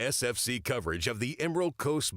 SFC coverage of the Emerald Coast.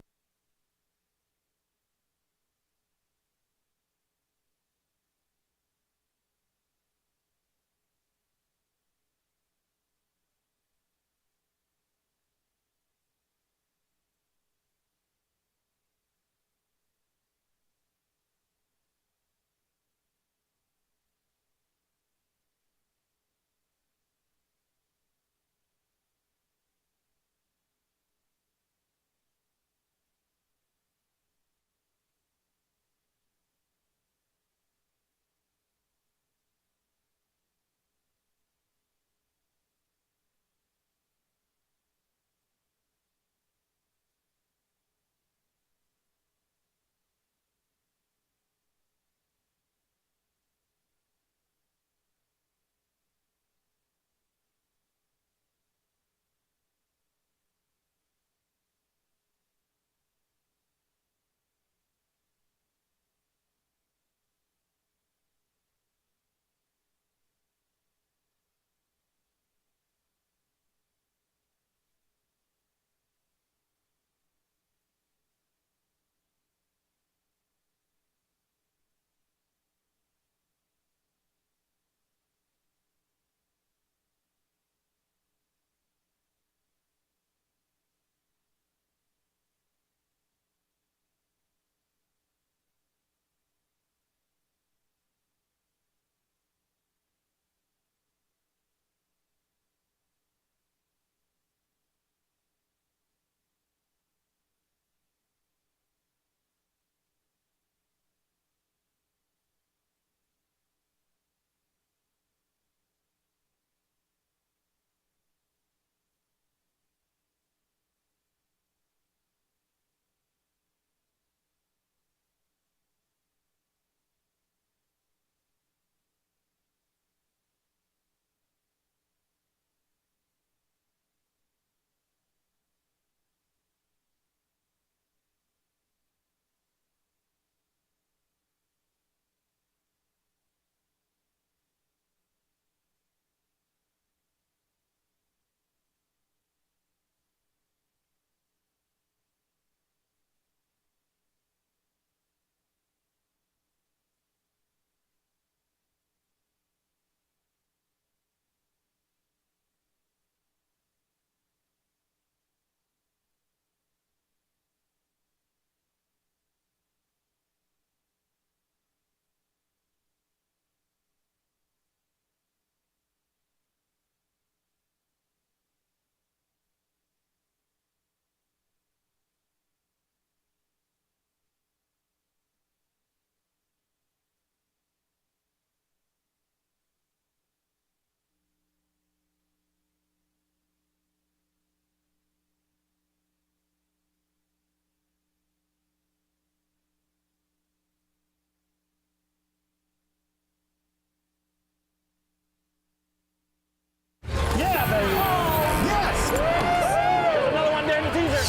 Yeah, baby. Oh, yes! There's another one there in the teaser.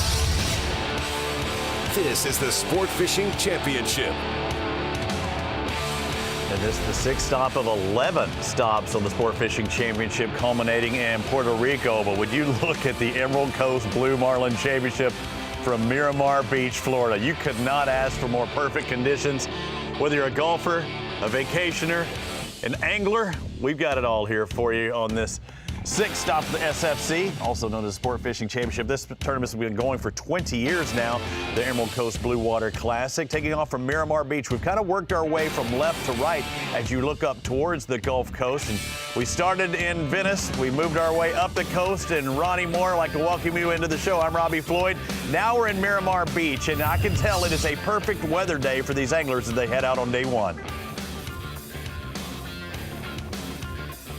This is the Sport Fishing Championship. And this is the sixth stop of 11 stops on the Sport Fishing Championship, culminating in Puerto Rico. But would you look at the Emerald Coast Blue Marlin Championship from Miramar Beach, Florida? You could not ask for more perfect conditions. Whether you're a golfer, a vacationer, an angler, we've got it all here for you on this sixth stop of the SFC, also known as Sport Fishing Championship. This tournament has been going for 20 years now, the Emerald Coast Blue Water Classic. Taking off from Miramar Beach, we've kind of worked our way from left to right as you look up towards the Gulf Coast. And we started in Venice, we moved our way up the coast, and Ronnie Moore, I'd like to welcome you into the show. I'm Robbie Floyd. Now we're in Miramar Beach, and I can tell it is a perfect weather day for these anglers as they head out on day one.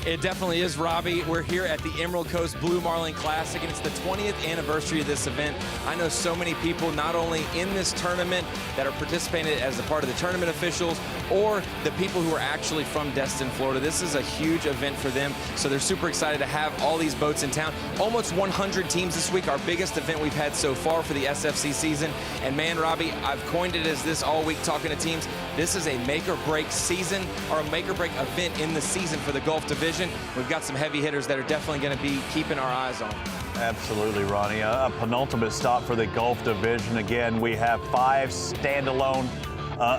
It definitely is, Robbie. We're here at the Emerald Coast Blue Marlin Classic, and it's the 20th anniversary of this event. I know so many people, not only in this tournament, that are participating as a part of the tournament officials, or the people who are actually from Destin, Florida. This is a huge event for them, so they're super excited to have all these boats in town. Almost 100 teams this week, our biggest event we've had so far for the SFC season. And man, Robbie, I've coined it as this all week talking to teams. This is a make-or-break season, or a make-or-break event in the season for the Gulf Division. We've got some heavy hitters that are definitely going to be keeping our eyes on. Absolutely, Ronnie. A penultimate stop for the Gulf Division. Again, we have 5 standalone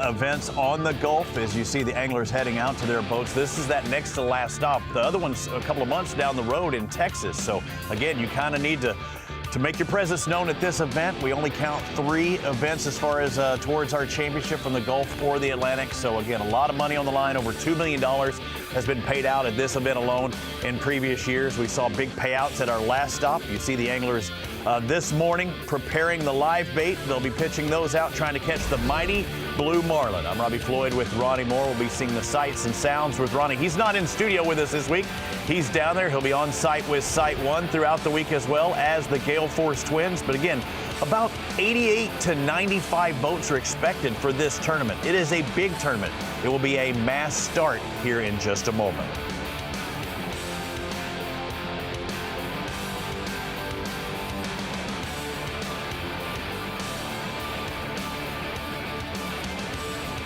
events on the Gulf as you see the anglers heading out to their boats. This is that next to last stop. The other one's a couple of months down the road in Texas. So again, you kind of need to make your presence known at this event. We only count 3 events as far as towards our championship from the Gulf or the Atlantic. So again, a lot of money on the line. Over $2 million has been paid out at this event alone. In previous years, we saw big payouts at our last stop. You see the anglers this morning preparing the live bait. They'll be pitching those out, trying to catch the mighty blue marlin. I'm Robbie Floyd with Ronnie Moore. We'll be seeing the sights and sounds with Ronnie. He's not in studio with us this week. He's down there. He'll be on site with Site 1 throughout the week, as well as the Gale Force Twins. But again, about 88 to 95 boats are expected for this tournament. It is a big tournament. It will be a mass start here in just a moment.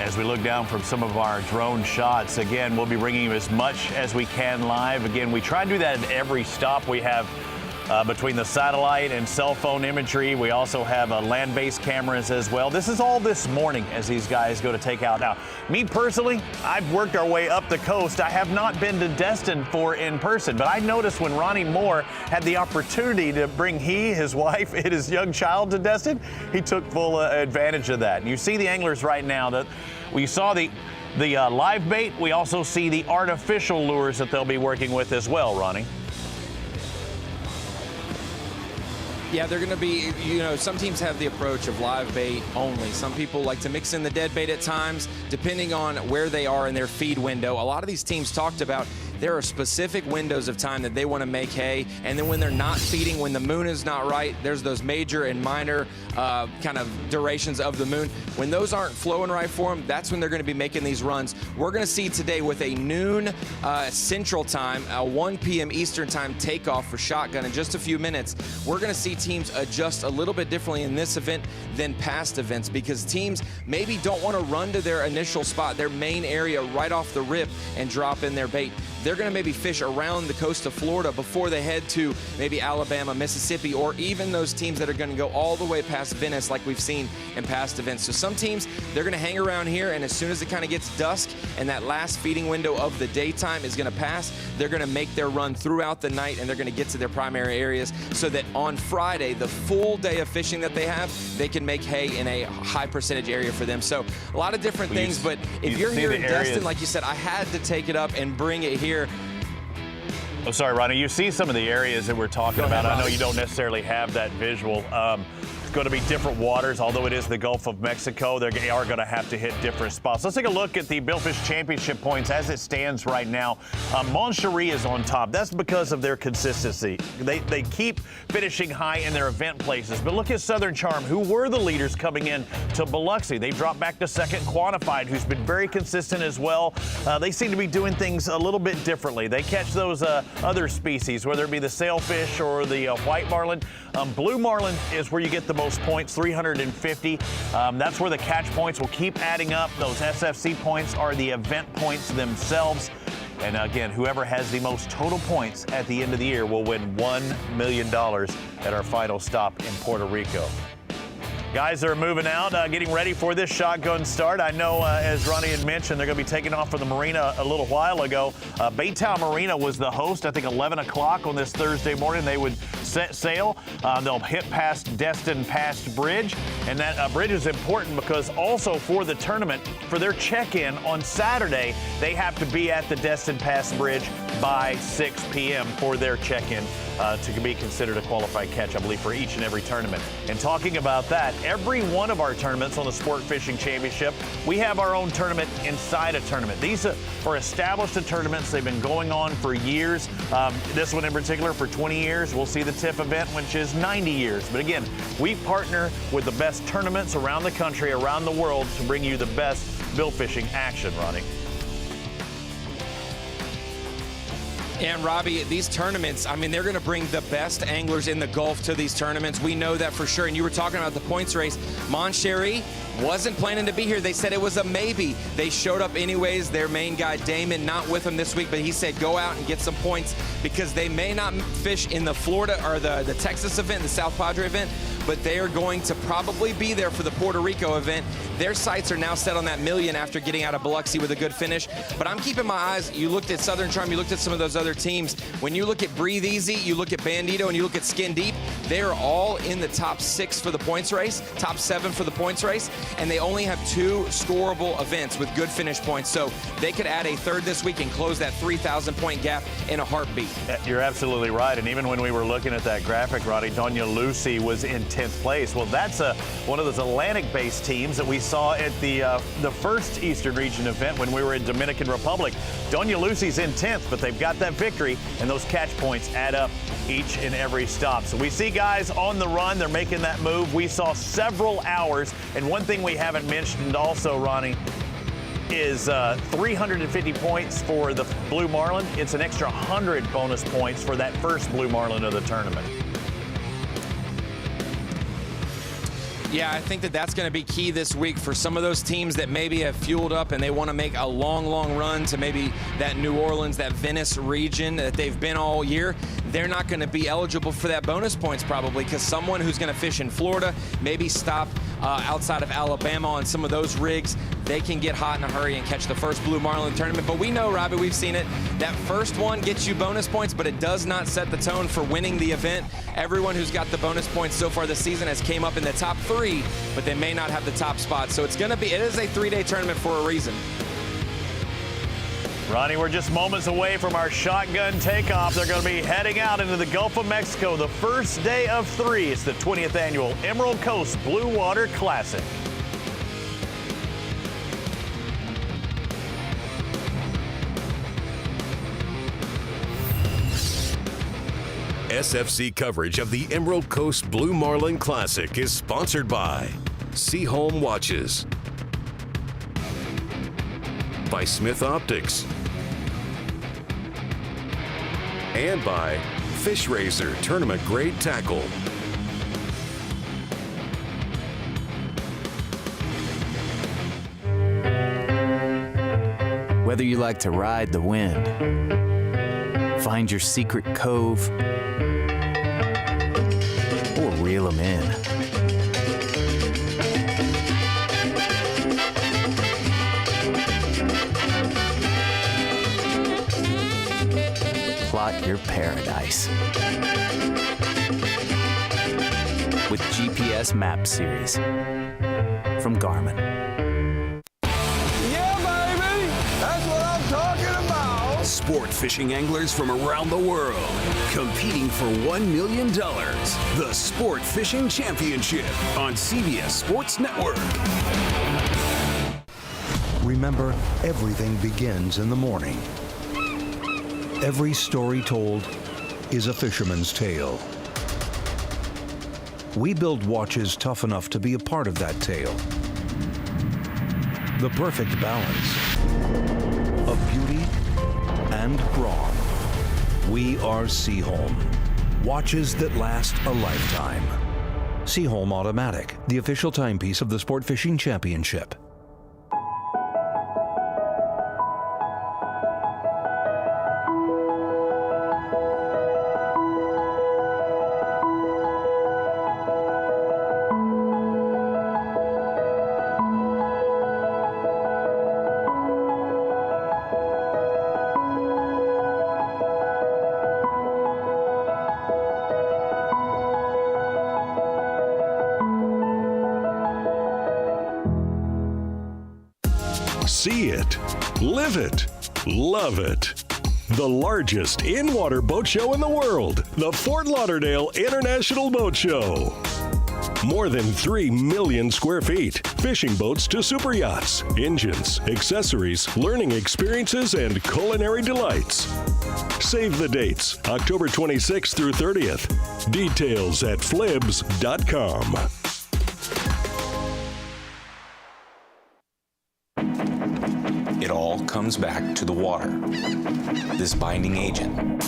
As we look down from some of our drone shots, again, we'll be bringing you as much as we can live. Again, we try to do that at every stop we have between the satellite and cell phone imagery. We also have land-based cameras as well. This is all this morning as these guys go to take out. Now, me personally, I've worked our way up the coast. I have not been to Destin for in person, but I noticed when Ronnie Moore had the opportunity to bring his wife, and his young child to Destin, he took full advantage of that. And you see the anglers right now that we saw the live bait. We also see the artificial lures that they'll be working with as well, Ronnie. Yeah, they're going to be, some teams have the approach of live bait only. Some people like to mix in the dead bait at times, depending on where they are in their feed window. A lot of these teams talked about there are specific windows of time that they want to make hay, and then when they're not feeding, when the moon is not right, there's those major and minor kind of durations of the moon. When those aren't flowing right for them, that's when they're going to be making these runs. We're going to see today with a noon Central Time, a 1 p.m. Eastern Time takeoff for shotgun in just a few minutes. We're going to see teams adjust a little bit differently in this event than past events, because teams maybe don't want to run to their initial spot, their main area right off the rip and drop in their bait. They're going to maybe fish around the coast of Florida before they head to maybe Alabama, Mississippi, or even those teams that are going to go all the way past Venice like we've seen in past events. So some teams, they're going to hang around here, and as soon as it kind of gets dusk and that last feeding window of the daytime is going to pass, they're going to make their run throughout the night, and they're going to get to their primary areas so that on Friday, the full day of fishing that they have, they can make hay in a high percentage area for them. So a lot of different things, but if you're here in Destin, like you said, I had to take it up and bring it here. Oh, sorry, Ronnie. You see some of the areas that we're talking about. I know you don't necessarily have that visual. It's going to be different waters, although it is the Gulf of Mexico. They are going to have to hit different spots. Let's take a look at the Billfish Championship points as it stands right now. Mon Cherie is on top. That's because of their consistency. They keep finishing high in their event places. But look at Southern Charm, who were the leaders coming in to Biloxi. They've dropped back to second. Quantified, who's been very consistent as well. They seem to be doing things a little bit differently. They catch those other species, whether it be the sailfish or the white marlin. Blue marlin is where you get the most points, 350. That's where the catch points will keep adding up. Those SFC points are the event points themselves. And again, whoever has the most total points at the end of the year will win $1 million at our final stop in Puerto Rico. Guys are moving out, getting ready for this shotgun start. I know, as Ronnie had mentioned, they're going to be taking off from the marina a little while ago. Baytown Marina was the host, I think 11 o'clock on this Thursday morning. They would set sail. They'll hit past Destin Pass Bridge, and that bridge is important because also for the tournament, for their check-in on Saturday, they have to be at the Destin Pass Bridge by 6 p.m. for their check-in to be considered a qualified catch, I believe, for each and every tournament. And talking about that, every one of our tournaments on the Sport Fishing Championship, we have our own tournament inside a tournament. These are established tournaments. They've been going on for years. This one in particular for 20 years. We'll see the TIFF event, which is 90 years. But again, we partner with the best tournaments around the country, around the world, to bring you the best bill fishing action, Ronnie. And Robbie, these tournaments, I mean, they're going to bring the best anglers in the Gulf to these tournaments. We know that for sure. And you were talking about the points race. Moncherry wasn't planning to be here. They said it was a maybe. They showed up anyways. Their main guy, Damon, not with them this week, but he said go out and get some points because they may not fish in the Florida or the Texas event, the South Padre event, but they are going to probably be there for the Puerto Rico event. Their sights are now set on that million after getting out of Biloxi with a good finish. But I'm keeping my eyes. You looked at Southern Charm, you looked at some of those other teams. When you look at Breathe Easy, you look at Bandito, and you look at Skin Deep, they are all in the top 6 for the points race, top 7 for the points race, and they only have 2 scoreable events with good finish points. So they could add a third this week and close that 3,000-point gap in a heartbeat. You're absolutely right. And even when we were looking at that graphic, Roddy, Doña Lucy was in 10th place. Well, that's one of those Atlantic-based teams that we saw at the first Eastern Region event when we were in Dominican Republic. Doña Lucy's in 10th, but they've got that victory, and those catch points add up each and every stop. So we see guys on the run. They're making that move. We saw several hours. And one thing we haven't mentioned also, Ronnie, is 350 points for the Blue Marlin. It's an extra 100 bonus points for that first Blue Marlin of the tournament. Yeah, I think that's going to be key this week for some of those teams that maybe have fueled up and they want to make a long, long run to maybe that New Orleans, that Venice region that they've been all year. They're not going to be eligible for that bonus points probably because someone who's going to fish in Florida, maybe stop outside of Alabama on some of those rigs, they can get hot in a hurry and catch the first Blue Marlin tournament. But we know, Robbie, we've seen it. That first one gets you bonus points, but it does not set the tone for winning the event. Everyone who's got the bonus points so far this season has came up in the top 3, but they may not have the top spot. So it is a 3-day tournament for a reason. Ronnie, we're just moments away from our shotgun takeoff. They're going to be heading out into the Gulf of Mexico the first day of 3. It's the 20th annual Emerald Coast Blue Water Classic. SFC coverage of the Emerald Coast Blue Marlin Classic is sponsored by Seaholm Watches, by Smith Optics, and by Fish Razor Tournament Grade Tackle. Whether you like to ride the wind, find your secret cove, or reel them in, plot your paradise with GPS Map Series from Garmin. Yeah, baby! That's what I'm talking about! Sport fishing anglers from around the world competing for $1 million. The Sport Fishing Championship on CBS Sports Network. Remember, everything begins in the morning. Every story told is a fisherman's tale. We build watches tough enough to be a part of that tale. The perfect balance of beauty and brawn. We are Seaholm. Watches that last a lifetime. Seaholm Automatic, the official timepiece of the Sport Fishing Championship. See it, live it, love it. The largest in-water boat show in the world, the Fort Lauderdale International Boat Show. More than 3 million square feet, fishing boats to super yachts, engines, accessories, learning experiences, and culinary delights. Save the dates, October 26th through 30th. Details at flibs.com. It all comes back to the water. This binding agent,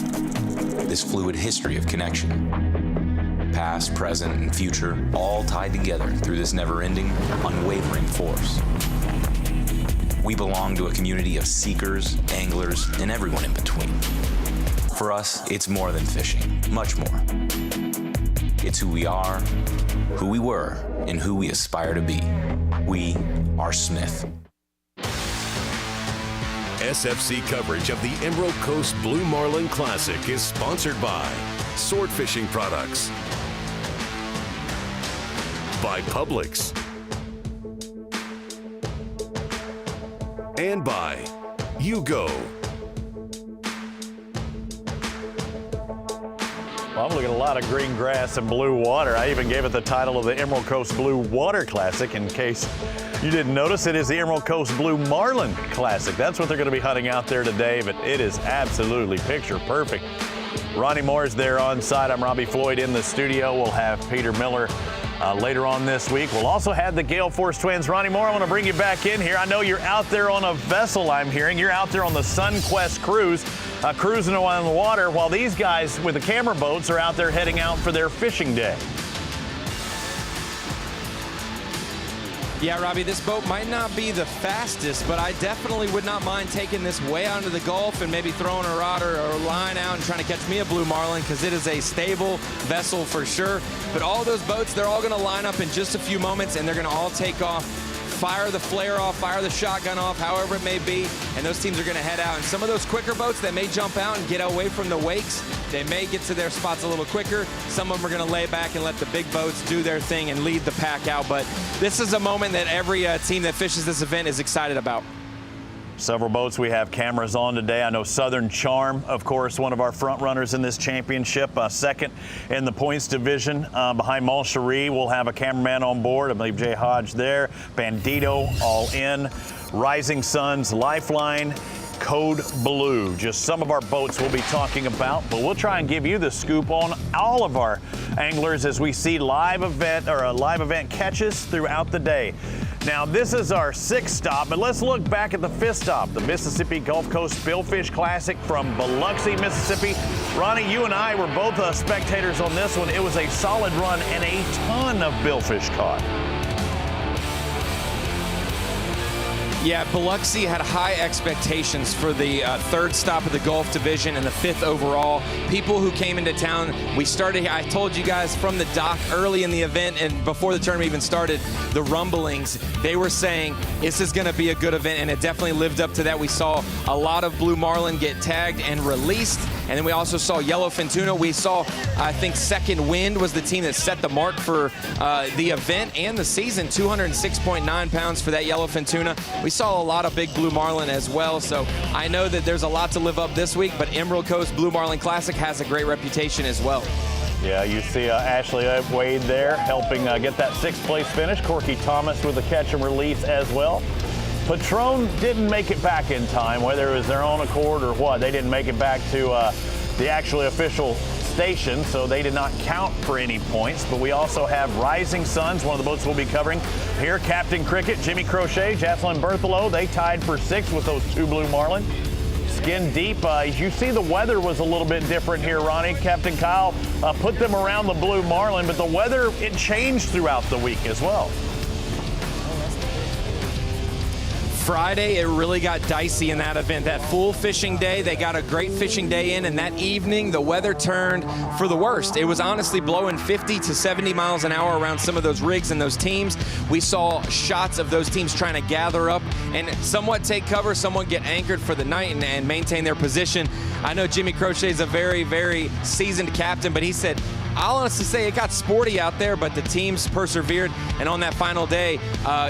this fluid history of connection. Past, present, and future, all tied together through this never-ending, unwavering force. We belong to a community of seekers, anglers, and everyone in between. For us, it's more than fishing, much more. It's who we are, who we were, and who we aspire to be. We are Smith. SFC coverage of the Emerald Coast Blue Marlin Classic is sponsored by Sword Fishing Products, by Publix, and by YouGo. Well, I'm looking at a lot of green grass and blue water. I even gave it the title of the Emerald Coast Blue Water Classic. In case you didn't notice, it is the Emerald Coast Blue Marlin Classic. That's what they're going to be hunting out there today, but it is absolutely picture perfect. Ronnie Moore's there on site. I'm Robbie Floyd in the studio. We'll have Peter Miller later on this week. We'll also have the Gale Force twins. Ronnie Moore, I want to bring you back in here. I know you're out there on a vessel, I'm hearing. You're out there on the SunQuest cruise, cruising on the water, while these guys with the camera boats are out there heading out for their fishing day. Yeah, Robbie, this boat might not be the fastest, but I definitely would not mind taking this way out into the Gulf and maybe throwing a rod or a line out and trying to catch me a blue marlin, because it is a stable vessel for sure. But all those boats, they're all going to line up in just a few moments, and they're going to all take off, fire the flare off, fire the shotgun off, however it may be, and those teams are going to head out. And some of those quicker boats that may jump out and get away from the wakes, they may get to their spots a little quicker. Some of them are going to lay back and let the big boats do their thing and lead the pack out. But this is a moment that every team that fishes this event is excited about. Several boats we have cameras on today. I know Southern Charm, of course, one of our front runners in this championship, second in the points division behind Moncherie. We'll have a cameraman on board. I believe Jay Hodge there. Bandito all in. Rising Suns, Lifeline, Code Blue. Just some of our boats we'll be talking about, but we'll try and give you the scoop on all of our anglers as we see live event catches throughout the day. Now, this is our sixth stop, but let's look back at the fifth stop, the Mississippi Gulf Coast Billfish Classic from Biloxi, Mississippi. Ronnie, you and I were both spectators on this one. It was a solid run and a ton of billfish caught. Yeah, Biloxi had high expectations for the third stop of the Gulf Division and the fifth overall. People who came into town, I told you guys from the dock early in the event and before the tournament even started, the rumblings, they were saying this is going to be a good event, and it definitely lived up to that. We saw a lot of blue marlin get tagged and released, and then we also saw yellowfin tuna. We saw, I think, Second Wind was the team that set the mark for the event and the season, 206.9 pounds for that yellowfin tuna. We saw a lot of big blue marlin as well, so I know that there's a lot to live up this week, but Emerald Coast Blue Marlin Classic has a great reputation as well. Yeah, you see Ashley Wade there helping get that sixth place finish. Corky Thomas with a catch and release as well. Patron didn't make it back in time, whether it was their own accord or what. They didn't make it back to the actually official station, so they did not count for any points. But we also have Rising Suns, one of the boats we'll be covering here. Captain Cricket, Jimmy Crochet, Jocelyn Berthelo, they tied for sixth with those two blue marlin. Skin deep. As you see, the weather was a little bit different here, Ronnie. Captain Kyle put them around the blue marlin, but the weather, it changed throughout the week as well. Friday, it really got dicey in that event. That full fishing day, they got a great fishing day in, and that evening, the weather turned for the worst. It was honestly blowing 50 to 70 miles an hour around some of those rigs and those teams. We saw shots of those teams trying to gather up and somewhat take cover, somewhat get anchored for the night and maintain their position. I know Jimmy Crochet is a very, very seasoned captain, but he said, I'll honestly say it got sporty out there, but the teams persevered. And on that final day,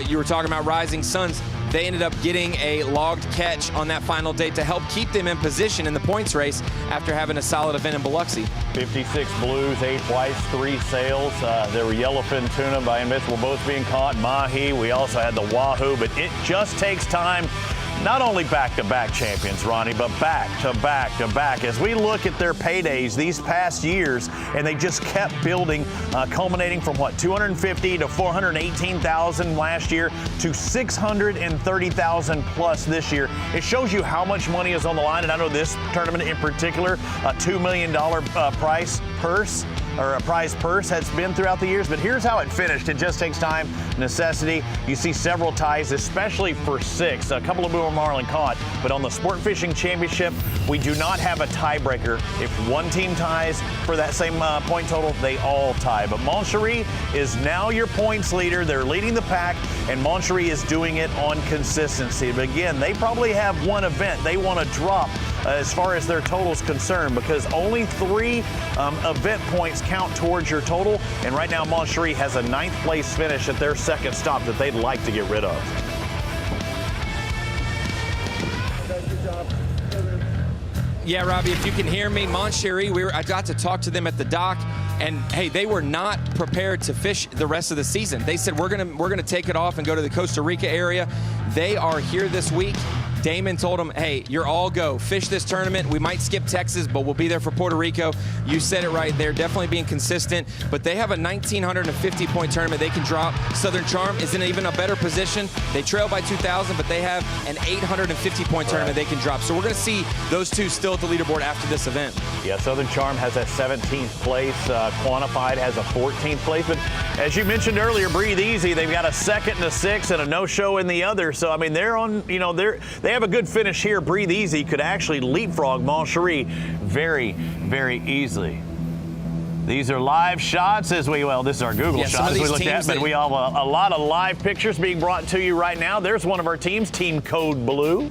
you were talking about Rising Suns. They ended up getting a logged catch on that final day to help keep them in position in the points race after having a solid event in Biloxi. 56 blues, 8 whites, 3 sails. There were yellowfin tuna by Invincible boats being caught, mahi. We also had the wahoo, but it just takes time. Not only back-to-back champions, Ronnie, but back-to-back-to-back. As we look at their paydays these past years, and they just kept building, culminating from what, 250 to 418,000 last year to 630,000 plus this year. It shows you how much money is on the line, and I know this tournament in particular, a $2 million prize purse has been throughout the years, but here's how it finished. It just takes time, necessity. You see several ties, especially for 6. A couple of Blue Marlin caught, but on the Sport Fishing Championship, we do not have a tiebreaker. If one team ties for that same point total, they all tie. But Moncherie is now your points leader. They're leading the pack, and Moncherie is doing it on consistency. But again, they probably have one event they want to drop as far as their total is concerned, because only 3 event points count towards your total, and right now Moncherie has a 9th place finish at their second stop that they'd like to get rid of. Yeah, Robbie, if you can hear me, Moncherie, I got to talk to them at the dock, and hey, they were not prepared to fish the rest of the season. They said we're gonna take it off and go to the Costa Rica area. They are here this week. Damon told them, hey, you're all go. Fish this tournament. We might skip Texas, but we'll be there for Puerto Rico. You said it right. They're definitely being consistent, but they have a 1,950-point tournament they can drop. Southern Charm is in even a better position. They trail by 2,000, but they have an 850-point tournament they can drop. So we're going to see those two still at the leaderboard after this event. Yeah, Southern Charm has that 17th place. Quantified has a 14th place. But as you mentioned earlier, Breathe Easy, they've got a 2nd and a 6th and a no-show in the other. So, I mean, they're on, they have a good finish here. Breathe Easy could actually leapfrog Moncherie very, very easily. These are live shots this is our Google shots as we looked at, but we have a lot of live pictures being brought to you right now. There's one of our teams, Team Code Blue.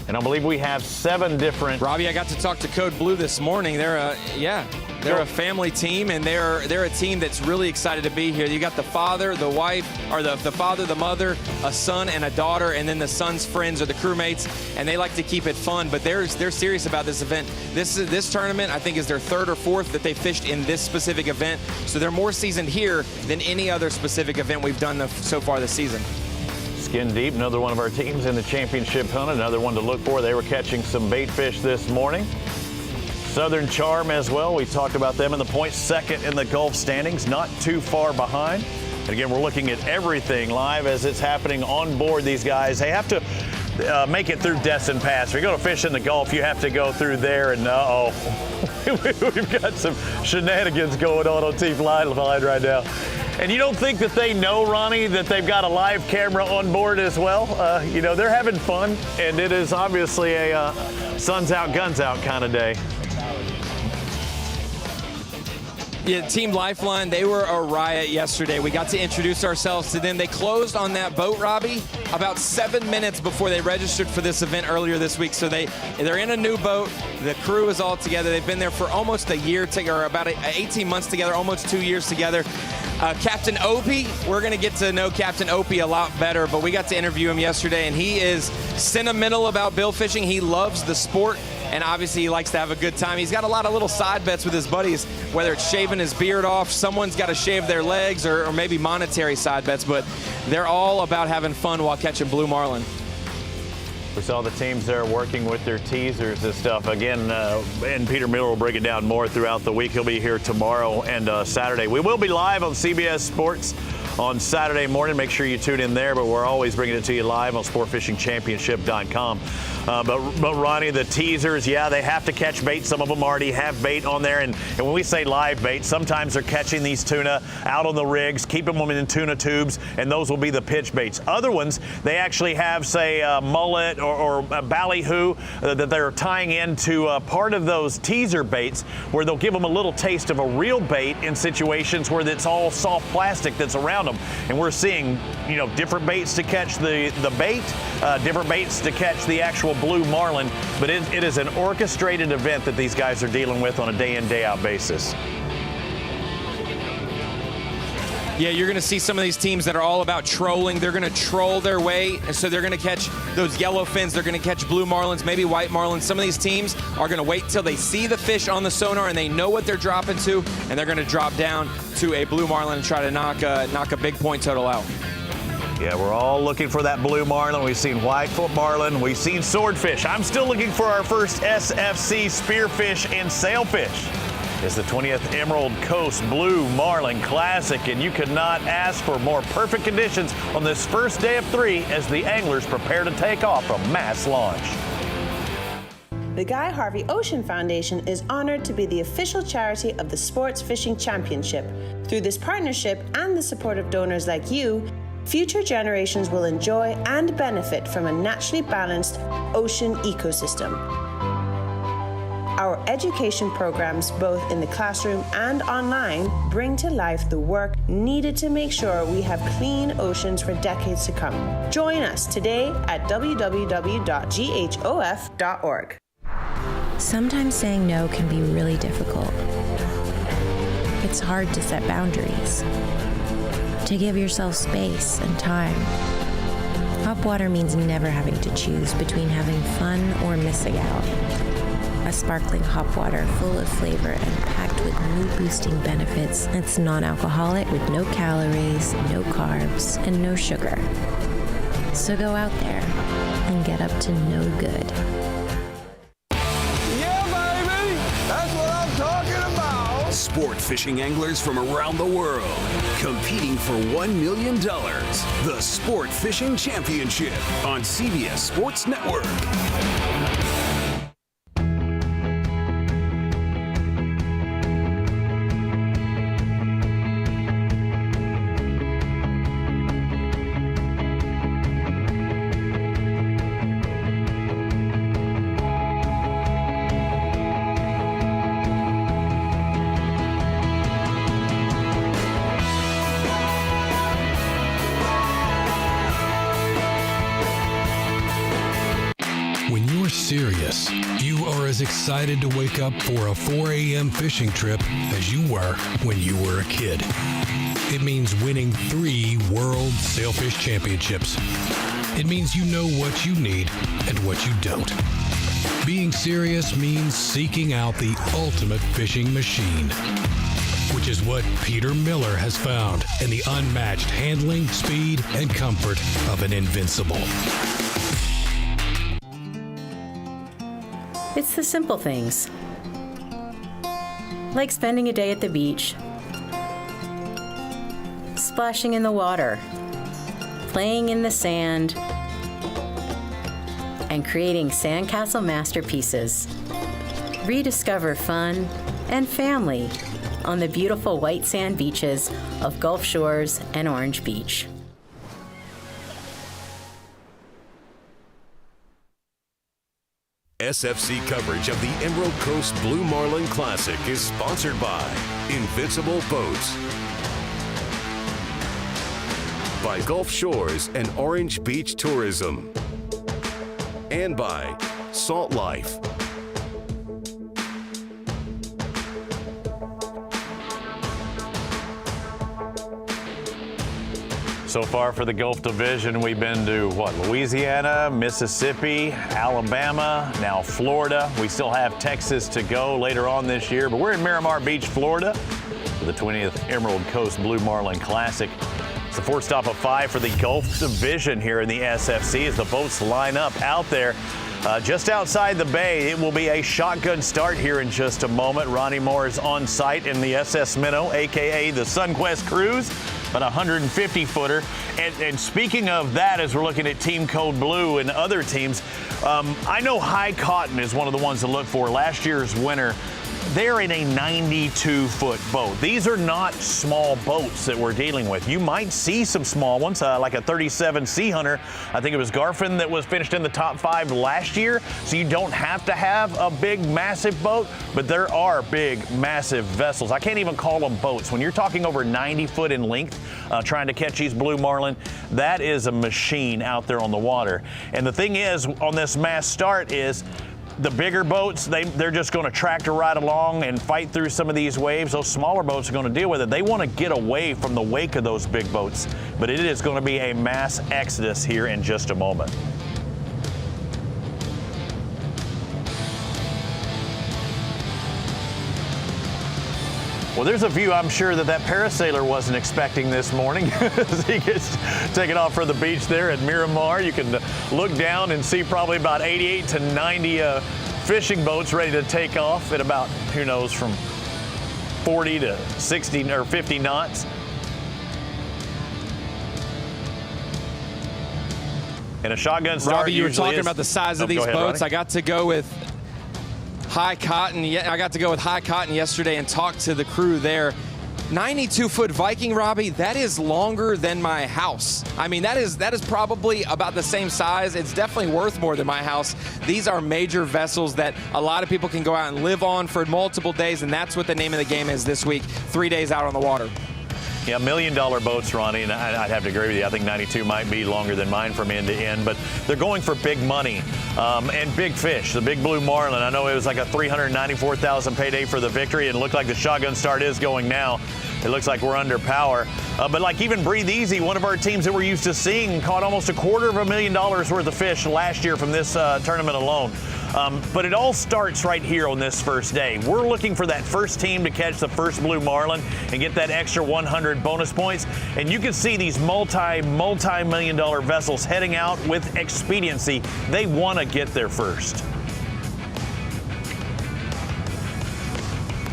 And I believe we have 7 different. Robbie, I got to talk to Code Blue this morning. They're a family team, and they're a team that's really excited to be here. You got the father, the wife, or the father, the mother, a son and a daughter, and then the son's friends or the crewmates, and they like to keep it fun, but they're serious about this event. This tournament, I think, is their 3rd or 4th that they fished in this specific event, so they're more seasoned here than any other specific event we've done so far this season. Skin Deep, another one of our teams in the championship hunt, another one to look for. They were catching some bait fish this morning. Southern Charm as well. We talked about them in the points, 2nd in the Gulf standings, not too far behind. And again, we're looking at everything live as it's happening on board these guys. They have to make it through Destin Pass. If you're going to fish in the Gulf, you have to go through there, and we've got some shenanigans going on Team Line right now. And you don't think that they know, Ronnie, that they've got a live camera on board as well? They're having fun, and it is obviously a sun's out, guns out kind of day. Yeah, Team Lifeline, they were a riot yesterday. We got to introduce ourselves to them. They closed on that boat, Robbie, about 7 minutes before they registered for this event earlier this week. So they're in a new boat. The crew is all together. They've been there for almost a year, or about 18 months together, almost 2 years together. Captain Opie, we're going to get to know Captain Opie a lot better, but we got to interview him yesterday, and he is sentimental about bill fishing. He loves the sport, and obviously he likes to have a good time. He's got a lot of little side bets with his buddies, whether it's shaving his beard off, someone's got to shave their legs, or maybe monetary side bets, but they're all about having fun while catching blue marlin. We saw the teams there working with their teasers and stuff. Again, and Peter Miller will break it down more throughout the week. He'll be here tomorrow and Saturday. We will be live on CBS Sports on Saturday morning. Make sure you tune in there, but we're always bringing it to you live on sportfishingchampionship.com. But Ronnie, the teasers, yeah, they have to catch bait. Some of them already have bait on there. And when we say live bait, sometimes they're catching these tuna out on the rigs, keeping them in tuna tubes, and those will be the pitch baits. Other ones, they actually have, say, a mullet or a ballyhoo that they're tying into part of those teaser baits, where they'll give them a little taste of a real bait in situations where it's all soft plastic that's around them. And we're seeing, different baits to catch the bait, different baits to catch the actual blue marlin, but it is an orchestrated event that these guys are dealing with on a day in, day out basis. Yeah, you're going to see some of these teams that are all about trolling. They're going to troll their way, and so they're going to catch those yellow fins. They're going to catch blue marlins, maybe white marlins. Some of these teams are going to wait till they see the fish on the sonar and they know what they're dropping to, and they're going to drop down to a blue marlin and try to knock a big point total out. Yeah, we're all looking for that blue marlin. We've seen whitefoot marlin. We've seen swordfish. I'm still looking for our first SFC spearfish and sailfish. It's the 20th Emerald Coast Blue Marlin Classic, and you could not ask for more perfect conditions on this first day of 3 as the anglers prepare to take off a mass launch. The Guy Harvey Ocean Foundation is honored to be the official charity of the Sports Fishing Championship. Through this partnership and the support of donors like you, future generations will enjoy and benefit from a naturally balanced ocean ecosystem. Our education programs, both in the classroom and online, bring to life the work needed to make sure we have clean oceans for decades to come. Join us today at www.ghof.org. Sometimes saying no can be really difficult. It's hard to set boundaries, to give yourself space and time. Hop water means never having to choose between having fun or missing out. A sparkling hop water full of flavor and packed with mood-boosting benefits that's non-alcoholic with no calories, no carbs, and no sugar. So go out there and get up to no good. Yeah, baby! That's what I'm talking about! Sport fishing anglers from around the world competing for $1 million. The Sport Fishing Championship on CBS Sports Network. When you're serious, you are as excited to wake up for a 4 a.m. fishing trip as you were when you were a kid. It means winning 3 World Sailfish Championships. It means you know what you need and what you don't. Being serious means seeking out the ultimate fishing machine, which is what Peter Miller has found in the unmatched handling, speed, and comfort of an Invincible. It's the simple things, like spending a day at the beach, splashing in the water, playing in the sand, and creating sandcastle masterpieces. Rediscover fun and family on the beautiful white sand beaches of Gulf Shores and Orange Beach. SFC coverage of the Emerald Coast Blue Marlin Classic is sponsored by Invincible Boats, by Gulf Shores and Orange Beach Tourism, and by Salt Life. So far for the Gulf Division, we've been to, Louisiana, Mississippi, Alabama, now Florida. We still have Texas to go later on this year, but we're in Miramar Beach, Florida for the 20th Emerald Coast Blue Marlin Classic. It's the 4th stop of 5 for the Gulf Division here in the SFC as the boats line up out there. Just outside the bay, it will be a shotgun start here in just a moment. Ronnie Moore is on site in the SS Minnow, a.k.a. the Sunquest Cruise, but a 150-footer. And speaking of that, as we're looking at Team Code Blue and other teams, I know High Cotton is one of the ones to look for. Last year's winner, they're in a 92-foot boat. These are not small boats that we're dealing with. You might see some small ones, like a 37 Sea Hunter. I think it was Garfin that was finished in the top 5 last year. So you don't have to have a big, massive boat, but there are big, massive vessels. I can't even call them boats. When you're talking over 90 foot in length, trying to catch these blue marlin, that is a machine out there on the water. And the thing is, on this mass start is, the bigger boats, they're just going to tractor right along and fight through some of these waves. Those smaller boats are going to deal with it. They want to get away from the wake of those big boats, but it is going to be a mass exodus here in just a moment. Well, there's a view I'm sure that parasailer wasn't expecting this morning as he gets taken off for the beach there at Miramar. You can look down and see probably about 88 to 90 fishing boats ready to take off at about, who knows, from 40 to 60 or 50 knots. And a shotgun start. Robbie, you were talking about the size of these boats. Ronnie. I got to go with High Cotton. I got to go with High Cotton yesterday and talk to the crew there. 92-foot Viking, Robbie, that is longer than my house. I mean, that is probably about the same size. It's definitely worth more than my house. These are major vessels that a lot of people can go out and live on for multiple days, and that's what the name of the game is this week, 3 days out on the water. Yeah, $1 million boats, Ronnie, and I'd have to agree with you. I think 92 might be longer than mine from end to end, but they're going for big money and big fish. The big blue marlin, I know it was like a $394,000 payday for the victory, and it looked like the shotgun start is going now. It looks like we're under power. But like even Breathe Easy, one of our teams that we're used to seeing, caught almost $250,000 worth of fish last year from this tournament alone. But it all starts right here on this first day. We're looking for that first team to catch the first blue marlin and get that extra 100 bonus points. And you can see these multi-million-dollar vessels heading out with expediency. They want to get there first.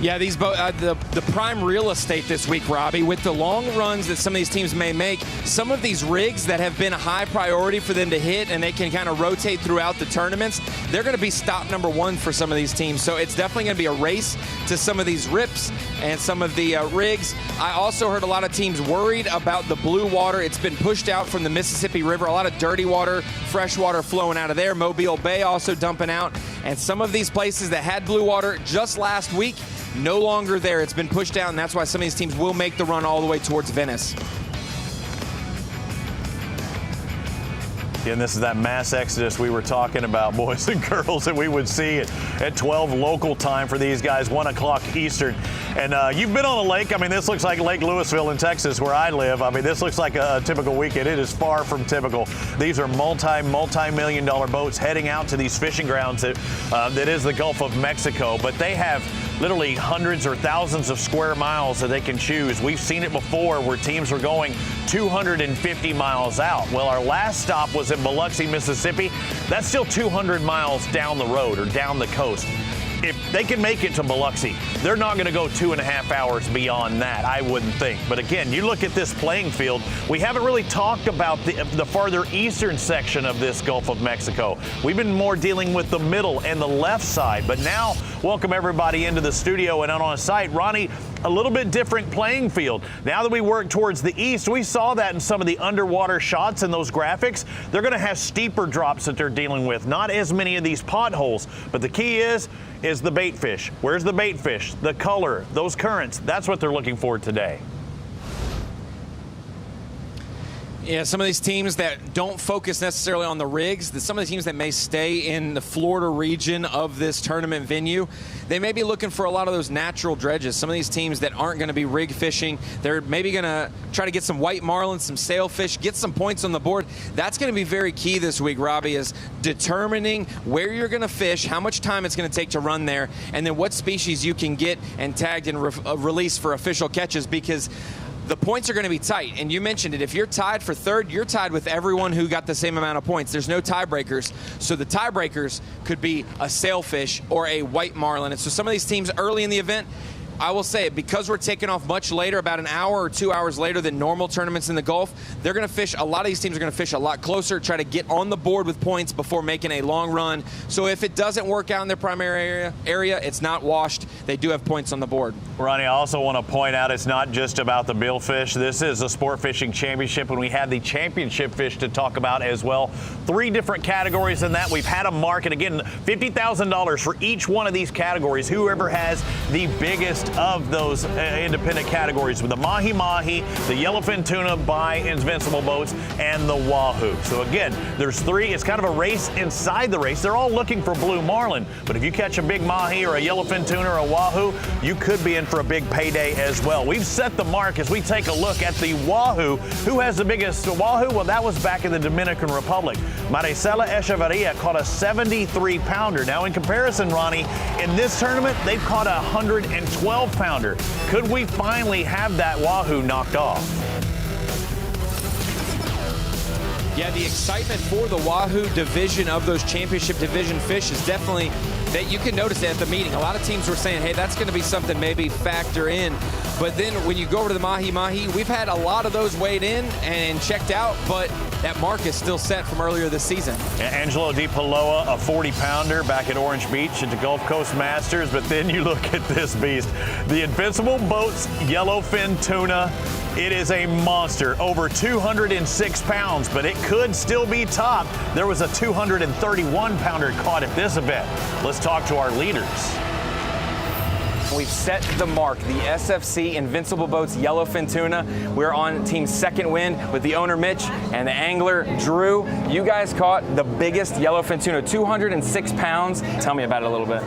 Yeah, these the prime real estate this week, Robbie, with the long runs that some of these teams may make, some of these rigs that have been a high priority for them to hit and they can kind of rotate throughout the tournaments, they're going to be stop number one for some of these teams. So it's definitely going to be a race to some of these rips and some of the rigs. I also heard a lot of teams worried about the blue water. It's been pushed out from the Mississippi River. A lot of dirty water, fresh water flowing out of there. Mobile Bay also dumping out. And some of these places that had blue water just last week, no longer there. It's been pushed out, and that's why some of these teams will make the run all the way towards Venice. And this is that mass exodus we were talking about, boys and girls, that we would see at 12 local time for these guys, 1 o'clock Eastern. And you've been on a lake. I mean, this looks like Lake Louisville in Texas, where I live. I mean, this looks like a typical weekend. It is far from typical. These are multi-million-dollar boats heading out to these fishing grounds that is the Gulf of Mexico. But they have literally hundreds or thousands of square miles that they can choose. We've seen it before where teams were going 250 miles out. Well, our last stop was in Biloxi, Mississippi. That's still 200 miles down the road or down the coast. If they can make it to Biloxi, they're not going to go 2.5 hours beyond that, I wouldn't think. But again, you look at this playing field, we haven't really talked about the farther eastern section of this Gulf of Mexico. We've been more dealing with the middle and the left side. But now, welcome everybody into the studio and out on site. Ronnie, a little bit different playing field. Now that we work towards the east, we saw that in some of the underwater shots in those graphics. They're going to have steeper drops that they're dealing with, not as many of these potholes. But the key is the bait fish. Where's the bait fish? The color, those currents, that's what they're looking for today. Yeah, some of these teams that don't focus necessarily on the rigs, some of the teams that may stay in the Florida region of this tournament venue, they may be looking for a lot of those natural dredges. Some of these teams that aren't going to be rig fishing, they're maybe going to try to get some white marlin, some sailfish, get some points on the board. That's going to be very key this week, Robbie, is determining where you're going to fish, how much time it's going to take to run there, and then what species you can get and tagged and release for official catches, because the points are going to be tight. And you mentioned it. If you're tied for third, you're tied with everyone who got the same amount of points. There's no tiebreakers. So the tiebreakers could be a sailfish or a white marlin. And so some of these teams early in the event, I will say it, because we're taking off much later, about an hour or 2 hours later than normal tournaments in the Gulf, they're going to fish, a lot of these teams are going to fish a lot closer, try to get on the board with points before making a long run. So if it doesn't work out in their primary area, it's not washed. They do have points on the board. Ronnie, I also want to point out it's not just about the billfish. This is a sport fishing championship, and we have the championship fish to talk about as well. 3 different categories in that. We've had a market, again, $50,000 for each one of these categories. Whoever has the biggest of those independent categories, with the mahi-mahi, the yellowfin tuna by Invincible Boats, and the wahoo. So again, there's 3. It's kind of a race inside the race. They're all looking for blue marlin, but if you catch a big mahi or a yellowfin tuna or a wahoo, you could be in for a big payday as well. We've set the mark as we take a look at the wahoo. Who has the biggest wahoo? Well, that was back in the Dominican Republic. Maricela Echeverria caught a 73-pounder. Now, in comparison, Ronnie, in this tournament, they've caught a 112 12-pounder. Could we finally have that wahoo knocked off? Yeah, the excitement for the wahoo division of those championship division fish is definitely that you can notice it at the meeting. A lot of teams were saying, hey, that's going to be something maybe factor in. But then when you go over to the mahi-mahi, we've had a lot of those weighed in and checked out, but that mark is still set from earlier this season. Angelo DiPaloa, a 40-pounder back at Orange Beach at the Gulf Coast Masters. But then you look at this beast, the Invincible Boats yellowfin tuna. It is a monster, over 206 pounds, but it could still be topped. There was a 231-pounder caught at this event. Let's talk to our leaders. We've set the mark, the SFC Invincible Boats yellowfin tuna. We're on team second wind with the owner Mitch and the angler Drew. You guys caught the biggest yellowfin tuna, 206 pounds. Tell me about it a little bit.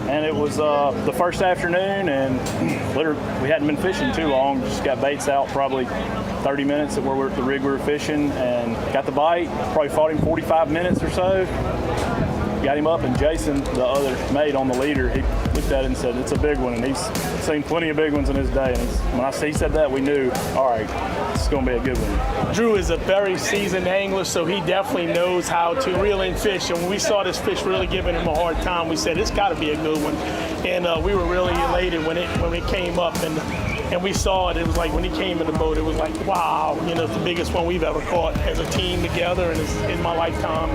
And it was the first afternoon, and literally we hadn't been fishing too long. Just got baits out probably 30 minutes at where we're at the rig we were fishing, and got the bite. Probably fought him 45 minutes or so. Got him up, and Jason, the other mate on the leader, he looked at it and said, it's a big one, and he's seen plenty of big ones in his day. And when he said that, we knew, all right, this is going to be a good one. Drew is a very seasoned angler, so he definitely knows how to reel in fish. And when we saw this fish really giving him a hard time, we said, it's got to be a good one. And we were really elated when it came up, and we saw it. It was like when he came in the boat, it was like, wow, it's the biggest one we've ever caught as a team together, and it's in my lifetime.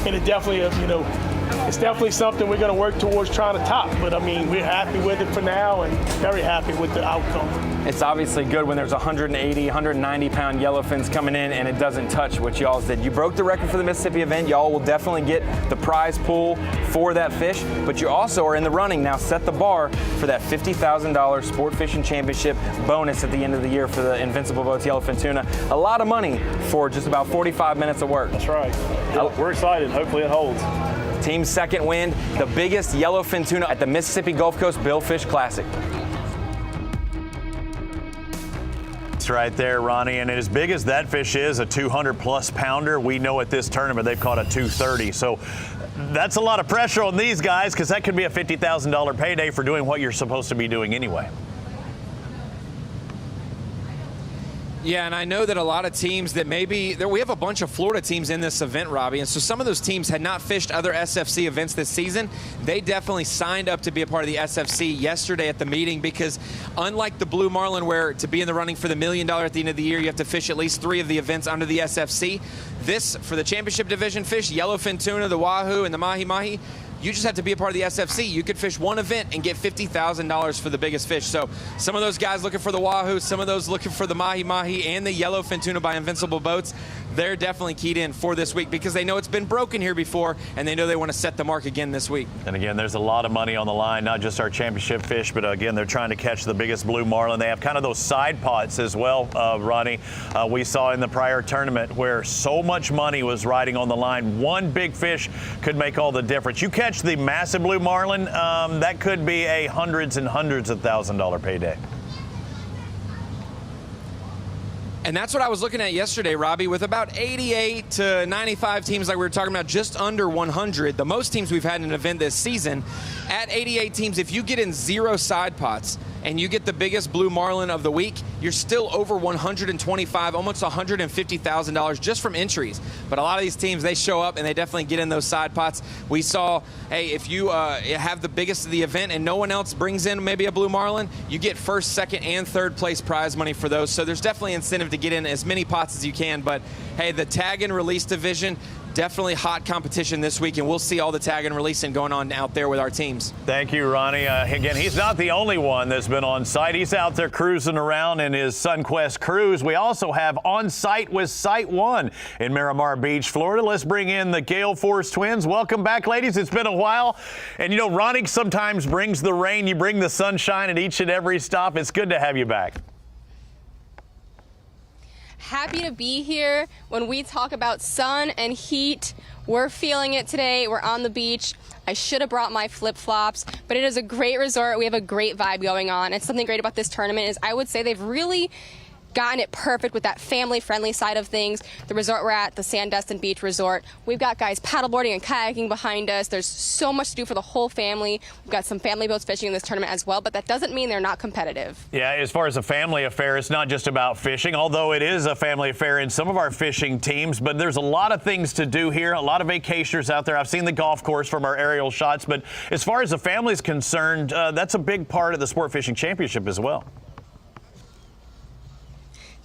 And it definitely, it's definitely something we're going to work towards trying to top. But, I mean, we're happy with it for now and very happy with the outcome. It's obviously good when there's 180, 190-pound yellowfins coming in and it doesn't touch what y'all did. You broke the record for the Mississippi event. Y'all will definitely get the prize pool for that fish, but you also are in the running now. Set the bar for that $50,000 Sport Fishing Championship bonus at the end of the year for the Invincible Boats yellowfin tuna. A lot of money for just about 45 minutes of work. That's right. We're excited. Hopefully it holds. Team second wind, the biggest yellowfin tuna at the Mississippi Gulf Coast Billfish Classic. That's right there, Ronnie. And as big as that fish is, a 200-plus pounder, we know at this tournament they've caught a 230. So that's a lot of pressure on these guys, because that could be a $50,000 payday for doing what you're supposed to be doing anyway. Yeah, and I know that a lot of teams that we have a bunch of Florida teams in this event, Robbie, and so some of those teams had not fished other SFC events this season. They definitely signed up to be a part of the SFC yesterday at the meeting, because unlike the Blue Marlin, where to be in the running for the $1 million at the end of the year, you have to fish at least 3 of the events under the SFC. This, for the championship division fish, yellowfin tuna, the wahoo, and the mahi-mahi, you just have to be a part of the SFC. You could fish one event and get $50,000 for the biggest fish. So some of those guys looking for the wahoo, some of those looking for the mahi-mahi and the yellowfin tuna by Invincible Boats, they're definitely keyed in for this week, because they know it's been broken here before, and they know they want to set the mark again this week. And again, there's a lot of money on the line, not just our championship fish, but again, they're trying to catch the biggest blue marlin. They have kind of those side pots as well, Ronnie. We saw in the prior tournament where so much money was riding on the line. One big fish could make all the difference. You catch the massive blue marlin, that could be a hundreds and hundreds of $1,000 payday. And that's what I was looking at yesterday, Robbie, with about 88 to 95 teams like we were talking about, just under 100. The most teams we've had in an event this season. At 88 teams, if you get in 0 side pots and you get the biggest blue marlin of the week, you're still over 125, almost $150,000 just from entries. But a lot of these teams, they show up and they definitely get in those side pots. We saw, hey, if you have the biggest of the event and no one else brings in maybe a blue marlin, you get first, second, and third place prize money for those. So there's definitely incentive to get in as many pots as you can. But hey, the tag and release division, definitely hot competition this week, and we'll see all the tag and releasing going on out there with our teams. Thank you, Ronnie. Again, he's not the only one that's been on site. He's out there cruising around in his SunQuest cruise. We also have on site with Site One in Miramar Beach, Florida. Let's bring in the Gale Force twins. Welcome back, ladies. It's been a while. And, Ronnie sometimes brings the rain. You bring the sunshine at each and every stop. It's good to have you back. Happy to be here. When we talk about sun and heat, we're feeling it today. We're on the beach. I should have brought my flip-flops, but it is a great resort. We have a great vibe going on. And something great about this tournament is I would say they've really gotten it perfect with that family-friendly side of things. The resort we're at, the Sandestin Beach Resort, we've got guys paddleboarding and kayaking behind us. There's so much to do for the whole family. We've got some family boats fishing in this tournament as well, but that doesn't mean they're not competitive. Yeah, as far as a family affair, it's not just about fishing, although it is a family affair in some of our fishing teams, but there's a lot of things to do here, a lot of vacationers out there. I've seen the golf course from our aerial shots, but as far as the family is concerned, that's a big part of the Sport Fishing Championship as well.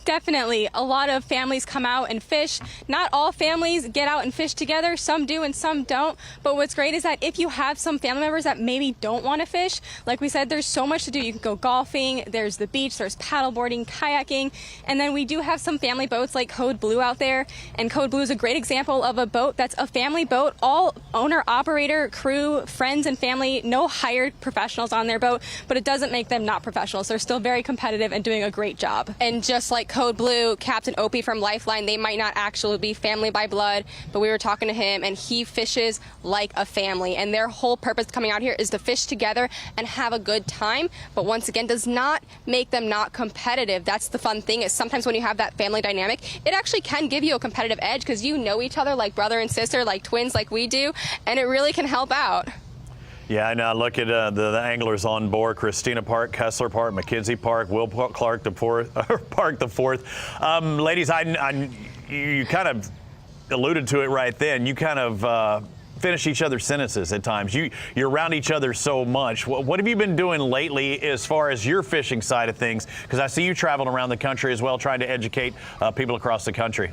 Definitely. A lot of families come out and fish. Not all families get out and fish together. Some do and some don't. But what's great is that if you have some family members that maybe don't want to fish, like we said, there's so much to do. You can go golfing, there's the beach, there's paddleboarding, kayaking, and then we do have some family boats like Code Blue out there. And Code Blue is a great example of a boat that's a family boat, all owner, operator, crew, friends, and family, no hired professionals on their boat, but it doesn't make them not professionals. They're still very competitive and doing a great job. And just like Code Blue, Captain Opie from Lifeline, they might not actually be family by blood, but we were talking to him and he fishes like a family, and their whole purpose coming out here is to fish together and have a good time, but once again does not make them not competitive. That's the fun thing, is sometimes when you have that family dynamic, it actually can give you a competitive edge because you know each other like brother and sister, like twins, like we do, and it really can help out. Yeah, and look at the anglers on board: Christina Park, Kessler Park, McKenzie Park, Will Clark the fourth, Park the fourth. Ladies, you kind of alluded to it right then. You kind of finish each other's sentences at times. You're around each other so much. What have you been doing lately as far as your fishing side of things? Because I see you traveling around the country as well, trying to educate people across the country.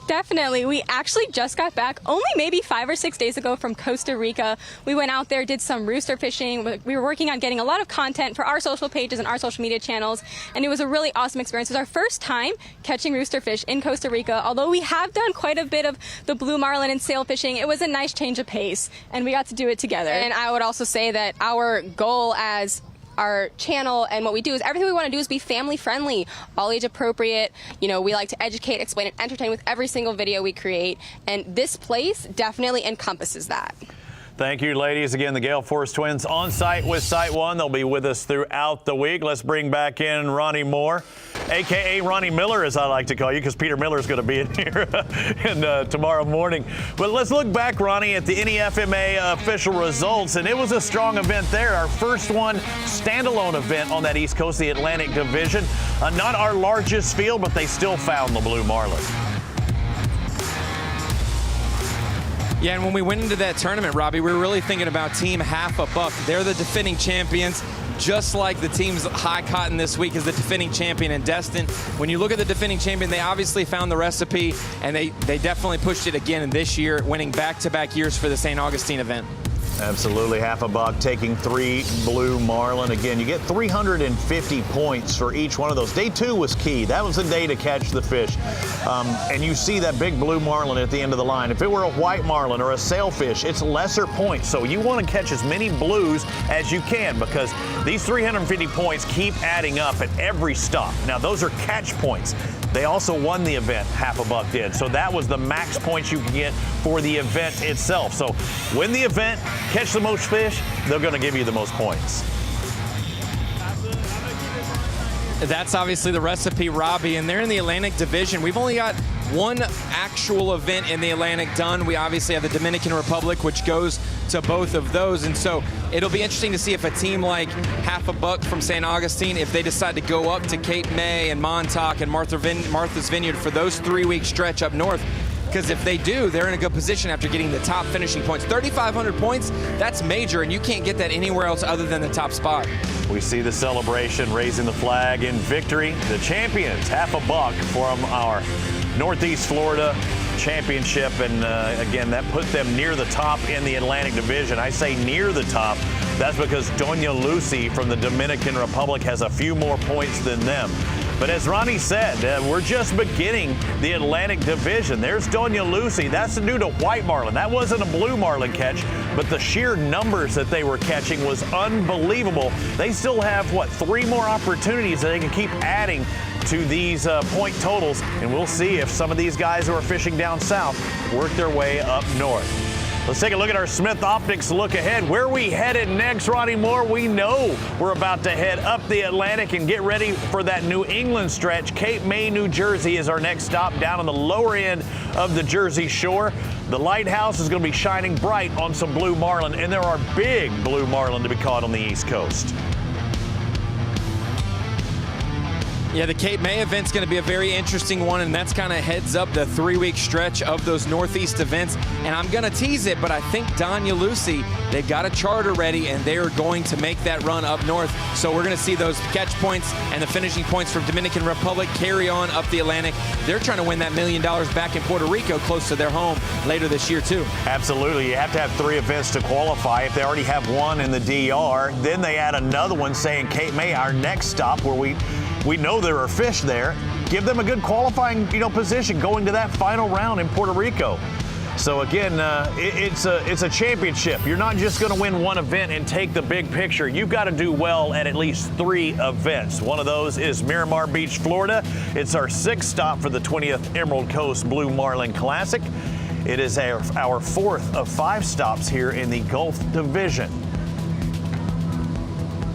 Definitely. We actually just got back only maybe 5 or 6 days ago from Costa Rica. We went out there, did some rooster fishing. We were working on getting a lot of content for our social pages and our social media channels, and it was a really awesome experience. It was our first time catching rooster fish in Costa Rica. Although we have done quite a bit of the blue marlin and sail fishing, it was a nice change of pace, and we got to do it together. And I would also say that our goal as our channel and what we do is everything we want to do is be family friendly, all age appropriate. You know, we like to educate, explain, and entertain with every single video we create, and this place definitely encompasses that. Thank you, ladies. Again, the Gale Force twins on site with Site One. They'll be with us throughout the week. Let's bring back in Ronnie Moore, a.k.a. Ronnie Miller, as I like to call you, because Peter Miller is going to be in here tomorrow morning. But let's look back, Ronnie, at the NEFMA official results, and it was a strong event there. Our first one, standalone event on that East Coast, the Atlantic Division. Not our largest field, but they still found the blue marlin. Yeah, and when we went into that tournament, Robbie, we were really thinking about Team Half a Buck. They're the defending champions, just like the team's High Cotton this week is the defending champion in Destin. When you look at the defending champion, they obviously found the recipe, and they definitely pushed it again in this year, winning back-to-back years for the St. Augustine event. Absolutely. Half a buck taking 3 blue marlin. Again, you get 350 points for each one of those. Day 2 was key. That was the day to catch the fish. And you see that big blue marlin at the end of the line. If it were a white marlin or a sailfish, it's lesser points. So you want to catch as many blues as you can, because these 350 points keep adding up at every stop. Now, those are catch points. They also won the event, Half a Buck did. So that was the max points you can get for the event itself. So win the event, catch the most fish, they're going to give you the most points. That's obviously the recipe, Robbie, and they're in the Atlantic Division. We've only got one actual event in the Atlantic done. We obviously have the Dominican Republic, which goes to both of those, and so it'll be interesting to see if a team like Half a Buck from St. Augustine, if they decide to go up to Cape May and Montauk and Martha's Vineyard for those 3-week stretch up north. Because if they do, they're in a good position after getting the top finishing points. 3,500 points, that's major, and you can't get that anywhere else other than the top spot. We see the celebration, raising the flag in victory. The champions, Half a Buck from our Northeast Florida championship, and again, that put them near the top in the Atlantic Division. I say near the top. That's because Doña Lucy from the Dominican Republic has a few more points than them. But as Ronnie said, we're just beginning the Atlantic Division. There's Doña Lucy. That's due to white marlin. That wasn't a blue marlin catch, but the sheer numbers that they were catching was unbelievable. They still have, 3 more opportunities that they can keep adding to these point totals, and we'll see if some of these guys who are fishing down south work their way up north. Let's take a look at our Smith Optics look ahead. Where are we headed next, Ronnie Moore? We know we're about to head up the Atlantic and get ready for that New England stretch. Cape May, New Jersey is our next stop down on the lower end of the Jersey Shore. The lighthouse is going to be shining bright on some blue marlin, and there are big blue marlin to be caught on the East Coast. Yeah, the Cape May event's going to be a very interesting one, and that's kind of heads up the 3-week stretch of those Northeast events. And I'm going to tease it, but I think Don Yalusi, they've got a charter ready, and they are going to make that run up north. So we're going to see those catch points and the finishing points from Dominican Republic carry on up the Atlantic. They're trying to win that $1 million back in Puerto Rico, close to their home, later this year, too. Absolutely. You have to have 3 events to qualify. If they already have one in the DR, then they add another one saying Cape May, our next stop, where we know there are fish there. Give them a good qualifying, position going to that final round in Puerto Rico. So again, it's a championship. You're not just going to win one event and take the big picture. You've got to do well at least 3 events. One of those is Miramar Beach, Florida. It's our 6th stop for the 20th Emerald Coast Blue Marlin Classic. It is our 4th of 5 stops here in the Gulf Division.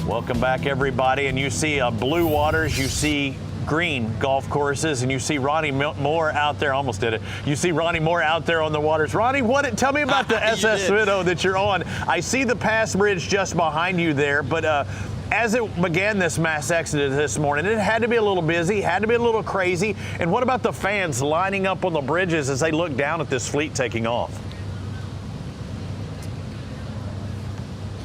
Welcome back, everybody. And you see blue waters, you see green golf courses, and you see Ronnie Moore out there. Almost did it. You see Ronnie Moore out there on the waters. Ronnie, tell me about the SS Widow that you're on. I see the pass bridge just behind you there, but as it began this mass exodus this morning, it had to be a little busy, had to be a little crazy. And what about the fans lining up on the bridges as they look down at this fleet taking off?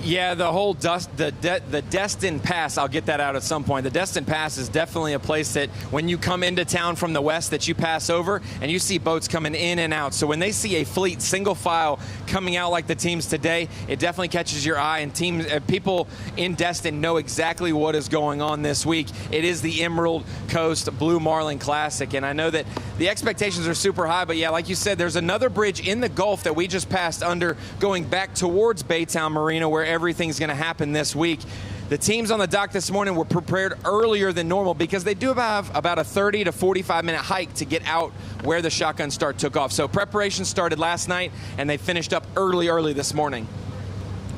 Yeah, the whole the Destin Pass, I'll get that out at some point. The Destin Pass is definitely a place that when you come into town from the west that you pass over and you see boats coming in and out. So when they see a fleet single file coming out like the teams today, it definitely catches your eye, and people in Destin know exactly what is going on this week. It is the Emerald Coast Blue Marlin Classic, and I know that the expectations are super high, but yeah, like you said, there's another bridge in the Gulf that we just passed under going back towards Baytown Marina, where everything's going to happen this week. The teams on the dock this morning were prepared earlier than normal because they do have about a 30 to 45 minute hike to get out where the shotgun start took off. So preparation started last night and they finished up early this morning.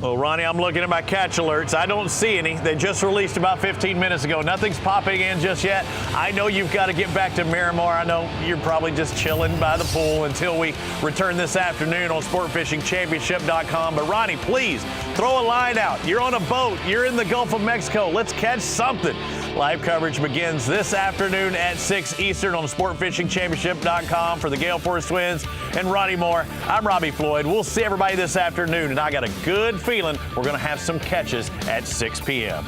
Well, Ronnie, I'm looking at my catch alerts. I don't see any. They just released about 15 minutes ago. Nothing's popping in just yet. I know you've got to get back to Miramar. I know you're probably just chilling by the pool until we return this afternoon on SportFishingChampionship.com. But, Ronnie, please throw a line out. You're on a boat. You're in the Gulf of Mexico. Let's catch something. Live coverage begins this afternoon at 6 Eastern on SportFishingChampionship.com for the Gale Force Twins and Ronnie Moore. I'm Robbie Floyd. We'll see everybody this afternoon, and I got a good feeling we're going to have some catches at 6 p.m.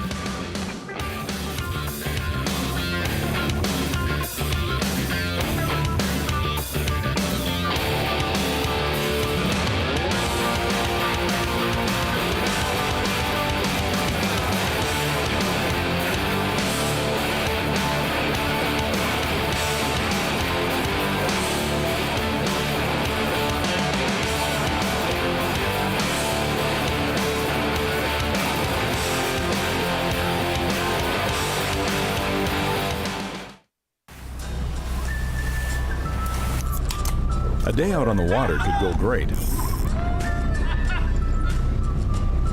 A day out on the water could go great.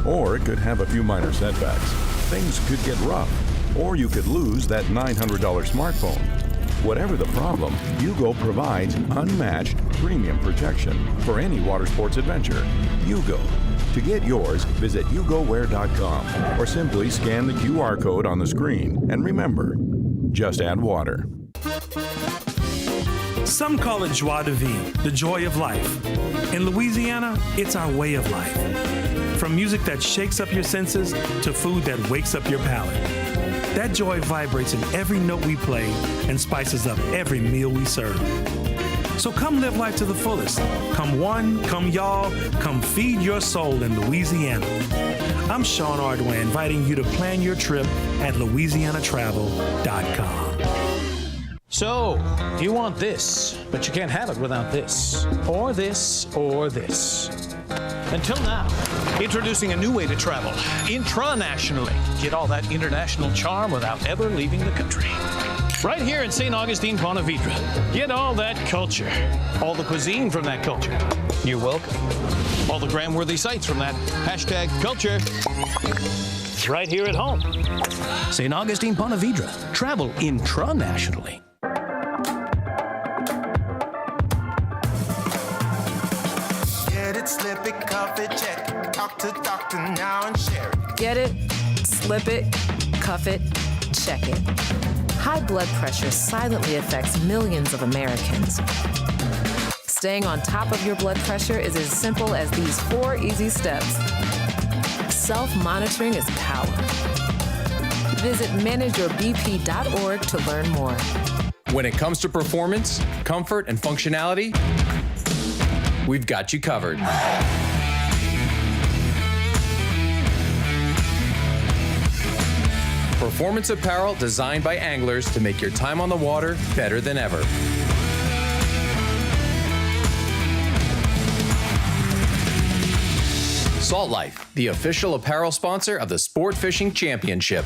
Or it could have a few minor setbacks. Things could get rough. Or you could lose that $900 smartphone. Whatever the problem, Yugo provides unmatched premium protection for any water sports adventure. Yugo. To get yours, visit YugoWear.com or simply scan the QR code on the screen. And remember, just add water. Some call it joie de vivre, the joy of life. In Louisiana, it's our way of life. From music that shakes up your senses to food that wakes up your palate. That joy vibrates in every note we play and spices up every meal we serve. So come live life to the fullest. Come one, come y'all, come feed your soul in Louisiana. I'm Sean Ardway, inviting you to plan your trip at LouisianaTravel.com. So, you want this, but you can't have it without this, or this, or this. Until now, introducing a new way to travel, intranationally. Get all that international charm without ever leaving the country. Right here in St. Augustine, Ponte Vedra. Get all that culture. All the cuisine from that culture. You're welcome. All the gram-worthy sites from that #culture. Right here at home. St. Augustine, Ponte Vedra. Travel intra-nationally. Get it, slip it, cuff it, check it. Talk to doctor now and share it. Get it, slip it, cuff it, check it. High blood pressure silently affects millions of Americans. Staying on top of your blood pressure is as simple as these 4 easy steps. Self-monitoring is power. Visit manageyourbp.org to learn more. When it comes to performance, comfort, and functionality, we've got you covered. Performance apparel designed by anglers to make your time on the water better than ever. Salt Life, the official apparel sponsor of the Sport Fishing Championship.